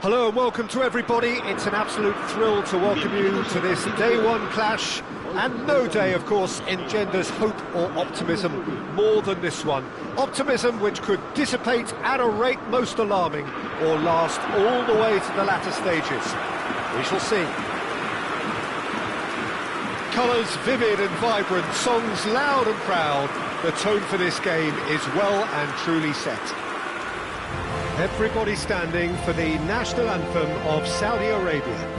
Hello and welcome to everybody. It's an absolute thrill to welcome you to this day one clash, and no day, of course, engenders hope or optimism more than this one. Optimism which could dissipate at a rate most alarming or last all the way to the latter stages. We shall see. Colours vivid and vibrant, songs loud and proud. The tone for this game is well and truly set. Everybody standing for the national anthem of Saudi Arabia.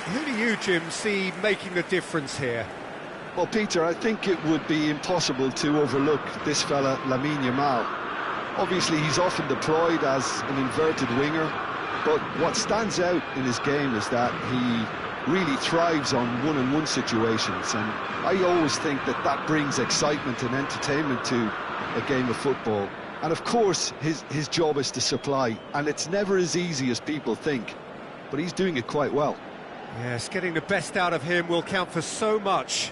Who do you, Jim, see making the difference here? Well, Peter, I think it would be impossible to overlook this fella, Lamine Yamal. Obviously, he's often deployed as an inverted winger, but what stands out in his game is that he really thrives on one-on-one situations, and I always think that that brings excitement and entertainment to a game of football. And of course, his job is to supply, and it's never as easy as people think, but he's doing it quite well. Yes, getting the best out of him will count for so much.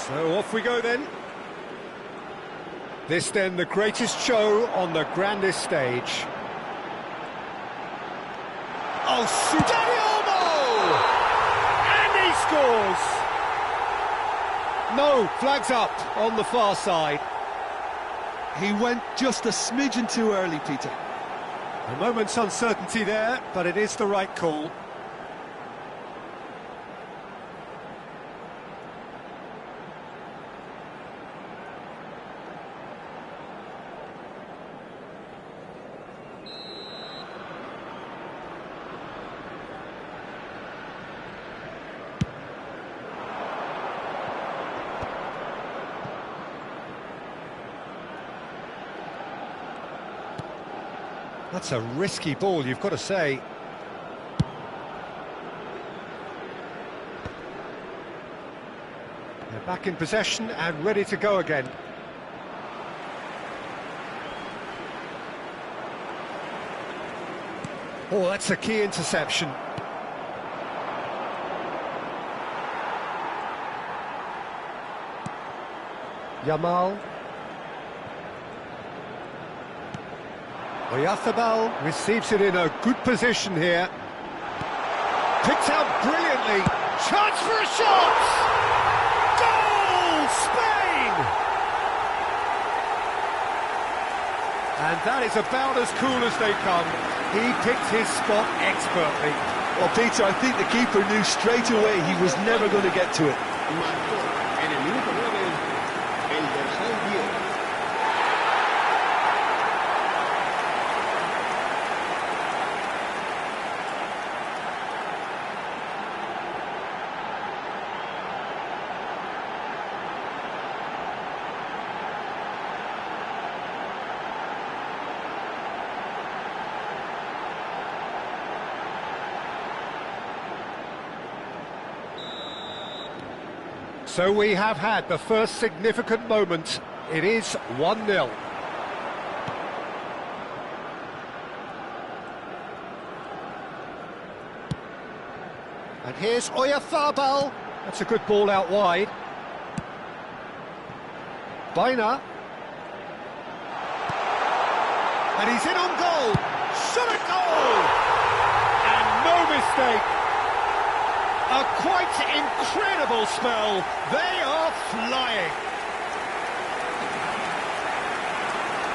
So off we go then. This then the greatest show on the grandest stage. Oh, Sudi! And he scores! No, flags up on the far side. He went just a smidgen too early, Peter. A moment's uncertainty there, but it is the right call. That's a risky ball, you've got to say. They're back in possession and ready to go again. Oh, that's a key interception. Yamal. Oyathabal receives it in a good position here. Picked out brilliantly. Chance for a shot! Goal! Spain! And that is about as cool as they come. He picked his spot expertly. Well, Peter, I think the keeper knew straight away he was never going to get to it. Marcó en el minuto 9 el dorsal 10. So we have had the first significant moment. It is 1-0. And here's Oyathabal. That's a good ball out wide. Baina. And he's in on goal. Shot at goal! And no mistake. A quite incredible spell. They are flying.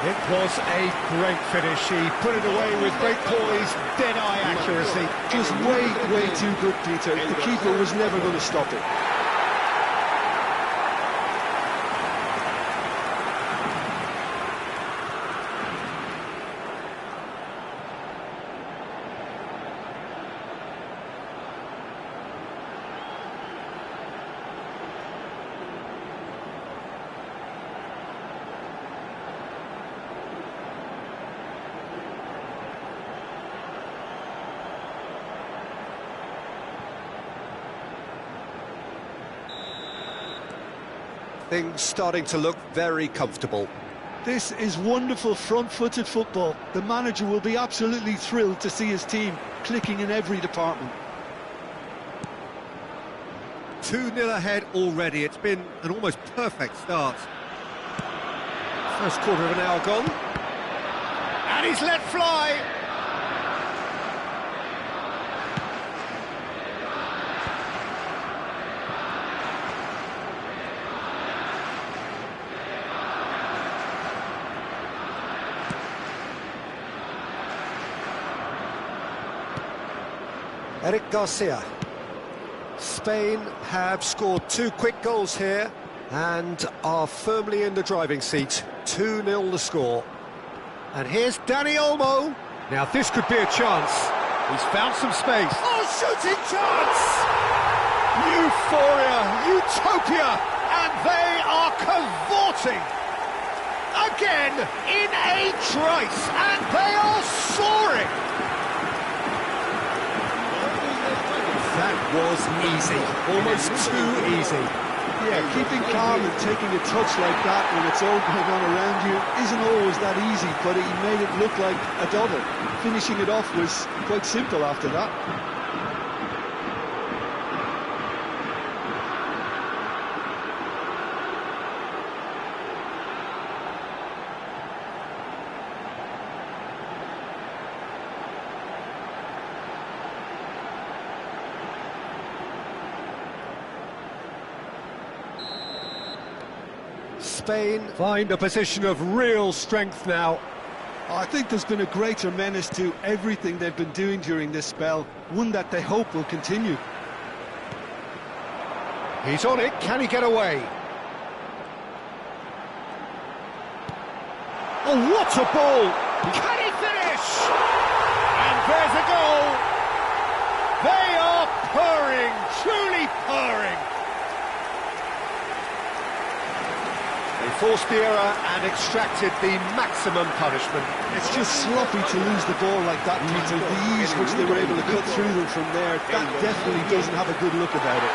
It was a great finish. He put it away with great poise, dead-eye accuracy. Just way too good, Peter. The keeper was never going to stop it. Things starting to look very comfortable. This is wonderful front-footed football. The manager will be absolutely thrilled to see his team clicking in every department. 2-0 ahead already. It's been an almost perfect start. First quarter of an hour gone. And he's let fly. Eric Garcia. Spain have scored 2 quick goals here and are firmly in the driving seat. 2-0 the score. And here's Dani Olmo. Now this could be a chance. He's found some space. Oh, shooting chance! Euphoria, utopia, and they are cavorting. Again, in a trice, and they are soaring. That was easy, almost too easy. Yeah, keeping calm and taking a touch like that when it's all going on around you isn't always that easy, but he made it look like a double. Finishing it off was quite simple after that. Spain find a position of real strength now. I think there's been a greater menace to everything they've been doing during this spell, one that they hope will continue. He's on it, can he get away? Oh, what a ball! Can he finish? And there's a goal! They are purring, truly purring. They forced the error and extracted the maximum punishment. It's just sloppy to lose the ball like that, Peter. The ease which they were able to cut through them from there, that definitely doesn't have a good look about it.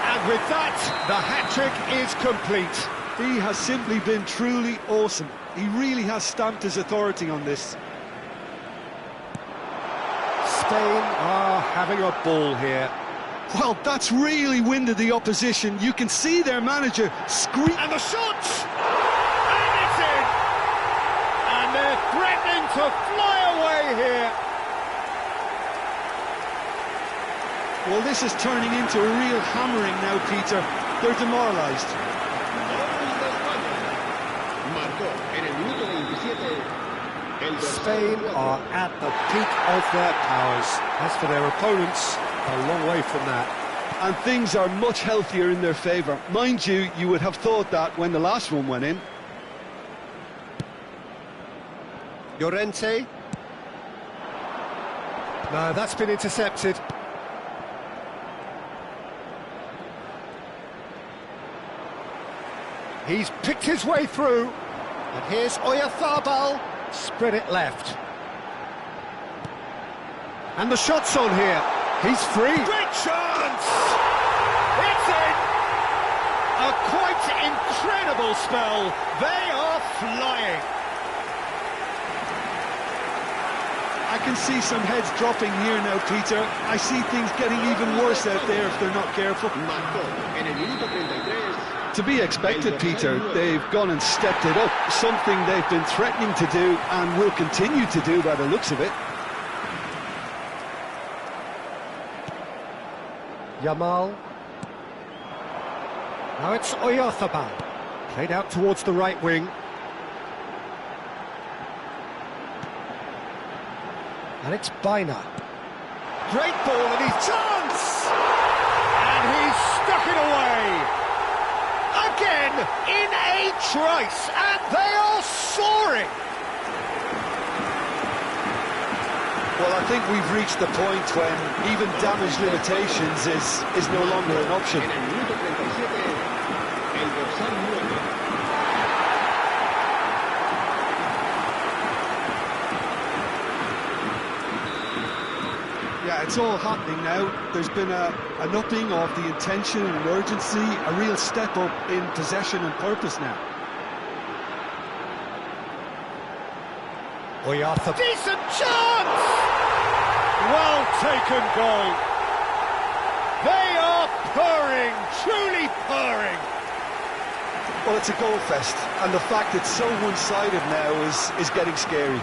And with that, the hat-trick is complete. He has simply been truly awesome. He really has stamped his authority on this. Spain are having a ball here. Well, that's really winded the opposition. You can see their manager scream. And the shot! And it's in! And they're threatening to fly away here. Well, this is turning into a real hammering now, Peter. They're demoralised. Spain are at the peak of their powers. As for their opponents, a long way from that. And things are much healthier in their favour. Mind you, you would have thought that when the last one went in. Llorente. No, that's been intercepted. He's picked his way through. And here's Oyarzabal. Spread it left. And the shot's on here. He's free. Great chance! It's in! A quite incredible spell. They are flying. I can see some heads dropping here now, Peter. I see things getting even worse out there if they're not careful. To be expected, Peter. They've gone and stepped it up. Something they've been threatening to do and will continue to do by the looks of it. Yamal. Now it's Oyarzabal. Played out towards the right wing. And it's Baina. Great ball and his chance! And he's stuck it away! Again, in a trice, and they are soaring! Well, I think we've reached the point when even damage limitations is no longer an option. En el minuto 37, el dorsal 9. Yeah, it's all happening now. There's been an upping of the intention and urgency, a real step up in possession and purpose now. Oyarzabal. Decent chance! Well taken goal. They are purring, truly purring. Well, it's a goal fest, and the fact it's so one-sided now is getting scary.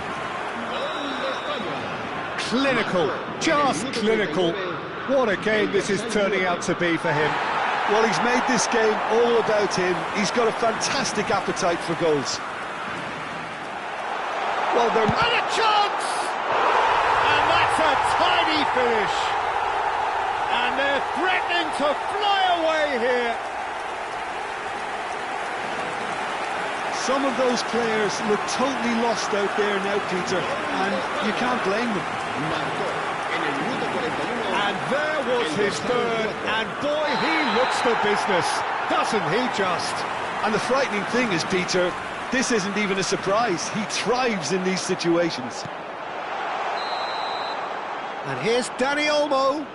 Clinical, just clinical. What a game this is turning out to be for him. Well, he's made this game all about him. He's got a fantastic appetite for goals. Well, they're... And a chance! And that's a tiny finish. And they're threatening to fly away here. Some of those players look totally lost out there now, Peter, and you can't blame them. And there was his third, and boy, he looks the business, doesn't he just? And the frightening thing is, Peter, this isn't even a surprise. He thrives in these situations. And here's Dani Olmo.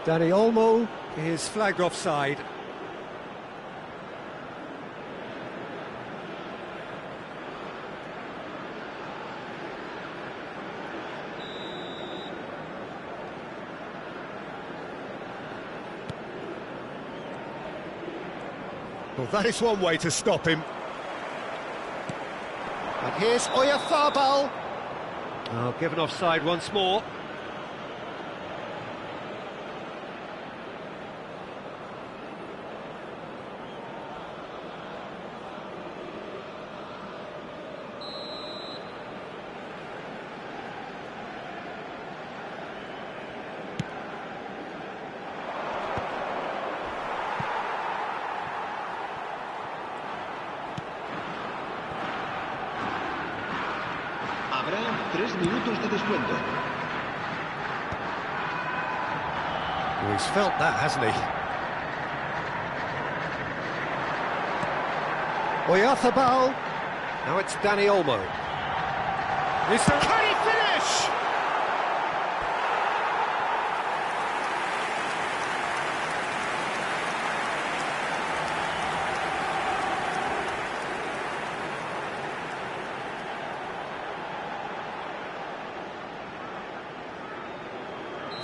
Dani Olmo is flagged offside. Well, that is one way to stop him. And here's Oyarzabal. Oh, given offside once more. Habrá 3 minutos de descuento. Well, he's felt that, hasn't he? Oyarzabal. Now it's Dani Olmo. Can he finish?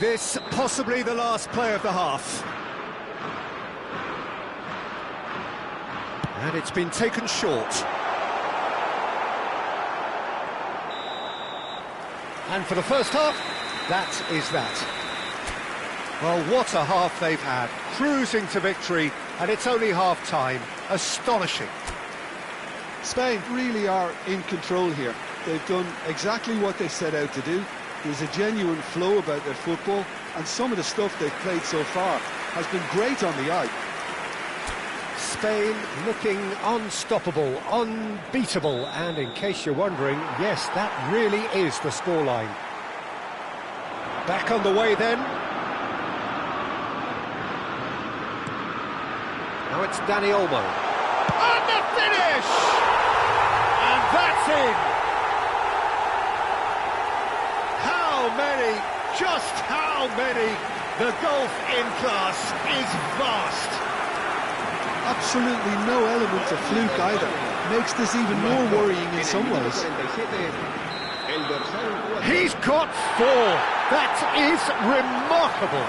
This possibly the last play of the half. And it's been taken short. And for the first half, that is that. Well, what a half they've had. Cruising to victory, and it's only half-time. Astonishing. Spain really are in control here. They've done exactly what they set out to do. There's a genuine flow about their football, and some of the stuff they've played so far has been great on the eye. Spain looking unstoppable, unbeatable, and in case you're wondering, yes, that really is the scoreline. Back on the way then. Now it's Dani Olmo. And the finish! And that's in! Just how many? The gulf in class is vast. Absolutely no element of fluke either. Makes this even more worrying in some ways. He's got 4. That is remarkable.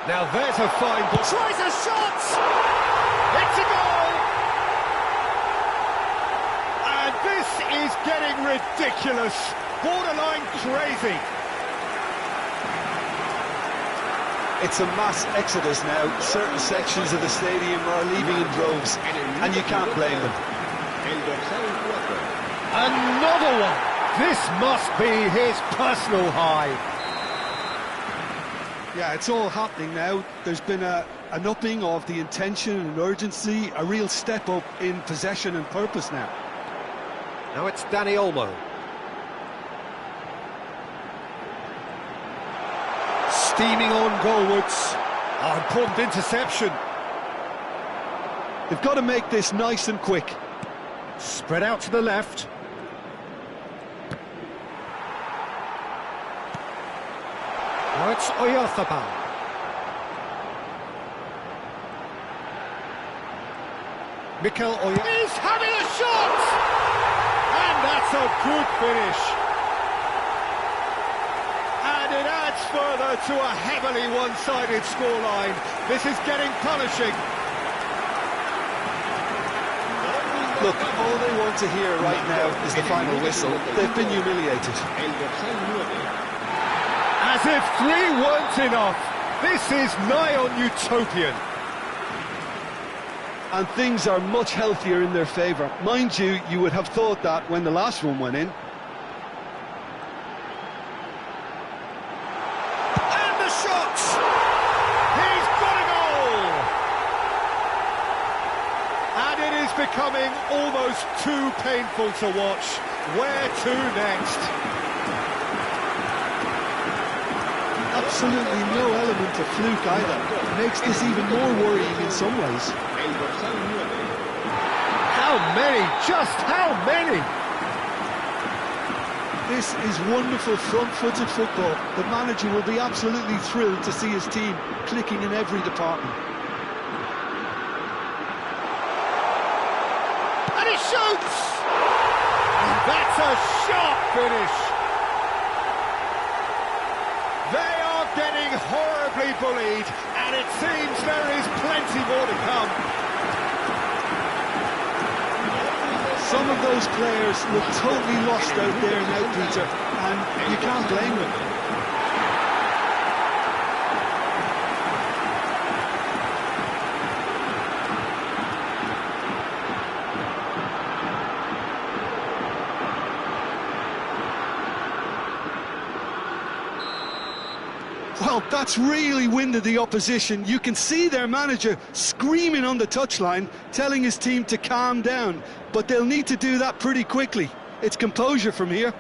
Now there's a fine ball. Tries a shot! It's a goal! And this is getting ridiculous, borderline crazy. It's a mass exodus now. Certain sections of the stadium are leaving in droves, and you can't blame them. Another one! This must be his personal high. Yeah, it's all happening now. There's been an upping of the intention and urgency, a real step up in possession and purpose now. Now it's Danny Olmo. Steaming on goalwards. Oh, important interception. They've got to make this nice and quick. Spread out to the left. Now it's Oyarzabal. Mikel Oyarzabal. He's having a shot! And that's a good finish. And it adds further to a heavily one-sided scoreline. This is getting punishing. Look, all they want to hear right now is the final whistle. They've been humiliated. As if 3 weren't enough. This is nigh on utopian. And things are much healthier in their favour. Mind you, you would have thought that when the last one went in. And the shot! He's got a goal! And it is becoming almost too painful to watch. Where to next? Absolutely no element of fluke either. Makes this even more worrying in some ways. How many? Just how many? This is wonderful front-footed football. The manager will be absolutely thrilled to see his team clicking in every department. And he shoots! And that's a sharp finish. They are getting horribly bullied, and it seems there is plenty more to come. Some of those players look totally lost out there now, Peter, and you can't blame them. Well, that's really winded the opposition. You can see their manager screaming on the touchline, telling his team to calm down. But they'll need to do that pretty quickly. It's composure from here.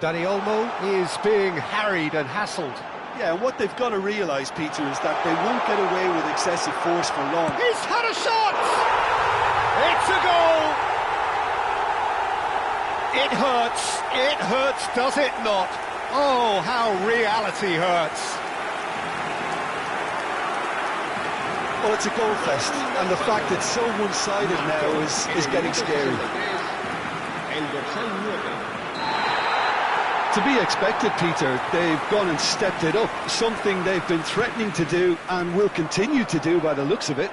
Dani Olmo is being harried and hassled. Yeah, and what they've got to realise, Peter, is that they won't get away with excessive force for long. He's had a shot! It's a goal! It hurts, does it not? Oh, how reality hurts. Well, it's a goal fest, and the fact it's so one-sided now is getting scary. To be expected, Peter. They've gone and stepped it up, something they've been threatening to do and will continue to do by the looks of it.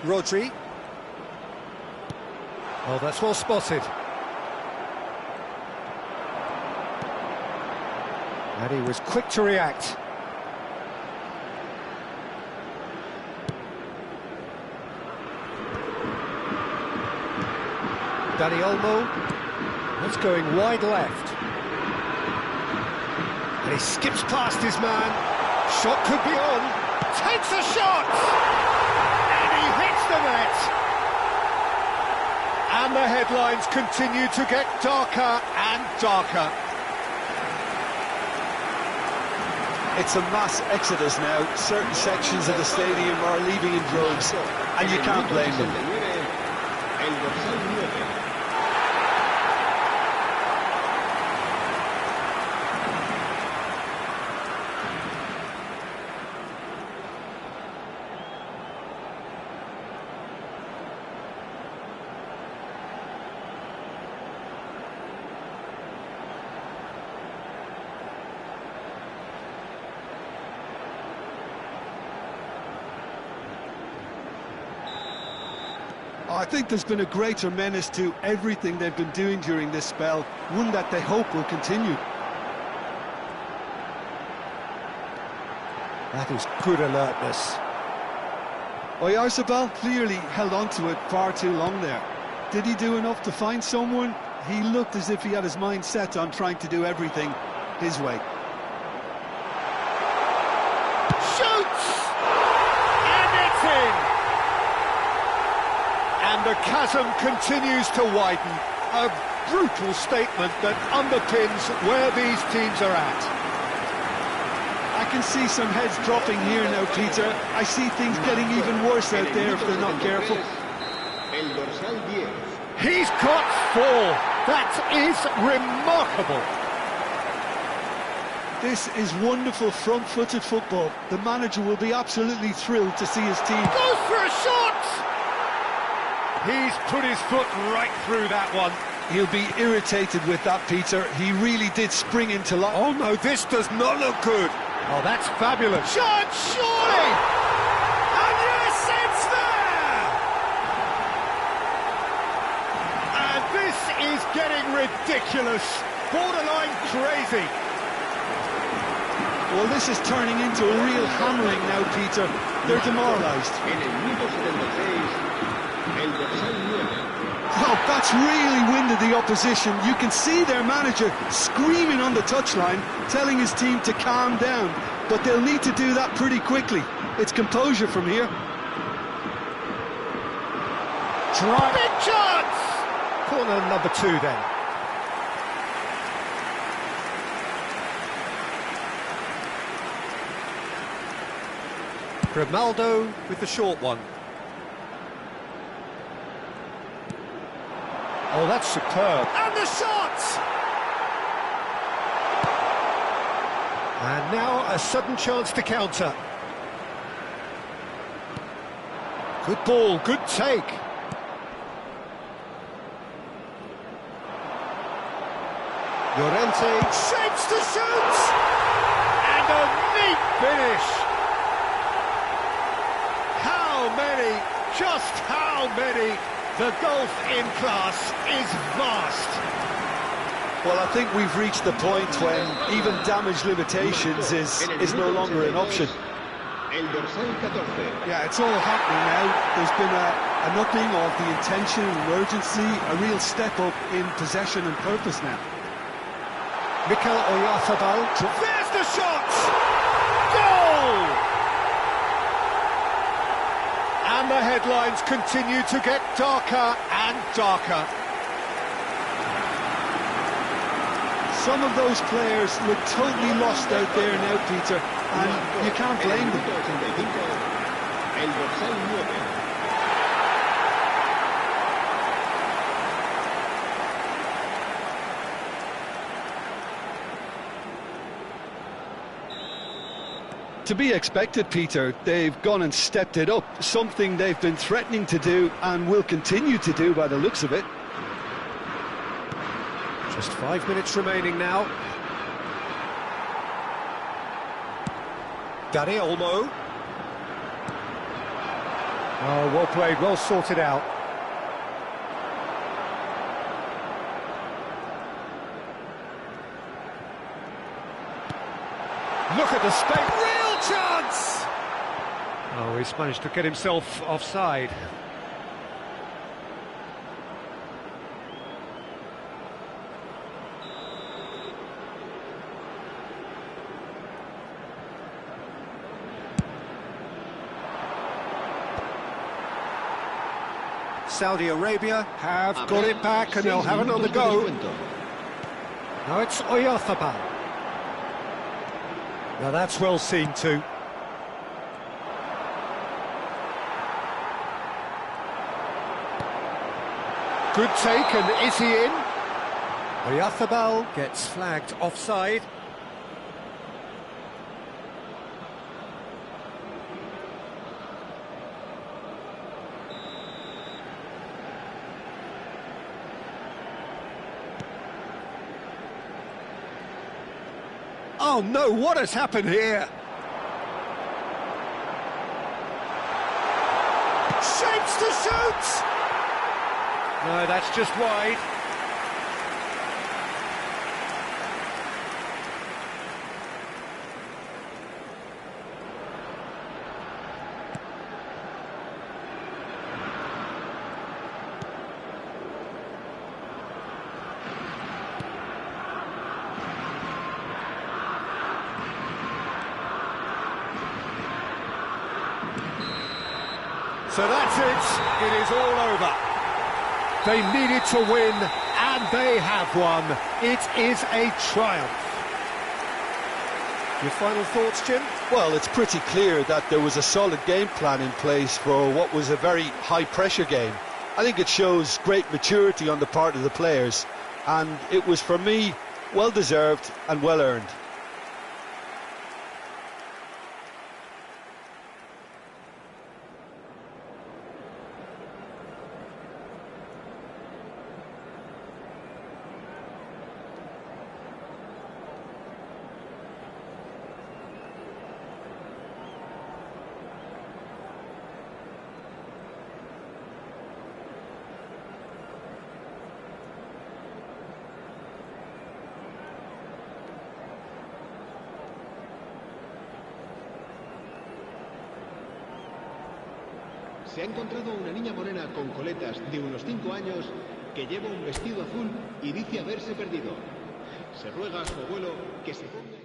Rodri. Oh, that's well spotted. And he was quick to react. Dani Olmo, that's going wide left. And he skips past his man. Shot could be on. Takes a shot! And he hits the net. And the headlines continue to get darker and darker. It's a mass exodus now. Certain sections of the stadium are leaving in droves, and you can't blame them. I think there's been a greater menace to everything they've been doing during this spell, one that they hope will continue. That is good alertness. Oyarzabal clearly held on to it far too long there. Did he do enough to find someone? He looked as if he had his mind set on trying to do everything his way. Shoots! And it's in! And the chasm continues to widen. A brutal statement that underpins where these teams are at. I can see some heads dropping here now, Peter. I see things getting even worse out there if they're not careful. He's got 4. That is remarkable. This is wonderful front-footed football. The manager will be absolutely thrilled to see his team. Goes for a shot! He's put his foot right through that one. He'll be irritated with that, Peter. He really did spring into life. Oh no, this does not look good. Oh, that's fabulous. Shot, surely! And yes, it's there! And this is getting ridiculous. Borderline crazy. Well, this is turning into a real hammering now, Peter. They're demoralised. Oh, that's really winded the opposition. You can see their manager screaming on the touchline, telling his team to calm down. But they'll need to do that pretty quickly. It's composure from here. Big chance! Corner number 2 then. Grimaldo with the short one. Oh, that's superb. And the shot! And now a sudden chance to counter. Good ball, good take. Llorente shapes to shoot! And a neat finish! How many, just how many? The gulf in class is vast. Well, I think we've reached the point when even damage limitations is no longer an option. Yeah, it's all happening now. There's been an upping of the intention and urgency, a real step up in possession and purpose now. Mikel Oyarzabal. There's the shot! Goal! And the headlines continue to get darker and darker. Some of those players look totally lost out there now, Peter, and you can't blame them. El dorsal 9. To be expected, Peter. They've gone and stepped it up, something they've been threatening to do and will continue to do by the looks of it. Just 5 minutes remaining now. Dani Olmo. Oh, well played, well sorted out. Look at the space. Real chance! Oh, he's managed to get himself offside. Saudi Arabia have got it back and they'll have another go. Now it's Oyarzabal. Now that's well seen too. Good take, and is he in? Oyarzabal gets flagged offside. Oh no, what has happened here? Shapes to shoot! No, that's just wide. So that's it. It is all over. They needed to win, and they have won. It is a triumph. Your final thoughts, Jim? Well, it's pretty clear that there was a solid game plan in place for what was a very high-pressure game. I think it shows great maturity on the part of the players, and it was, for me, well-deserved and well-earned. Se ha encontrado una niña morena con coletas de unos 5 años que lleva un vestido azul y dice haberse perdido. Se ruega a su abuelo que se ponga...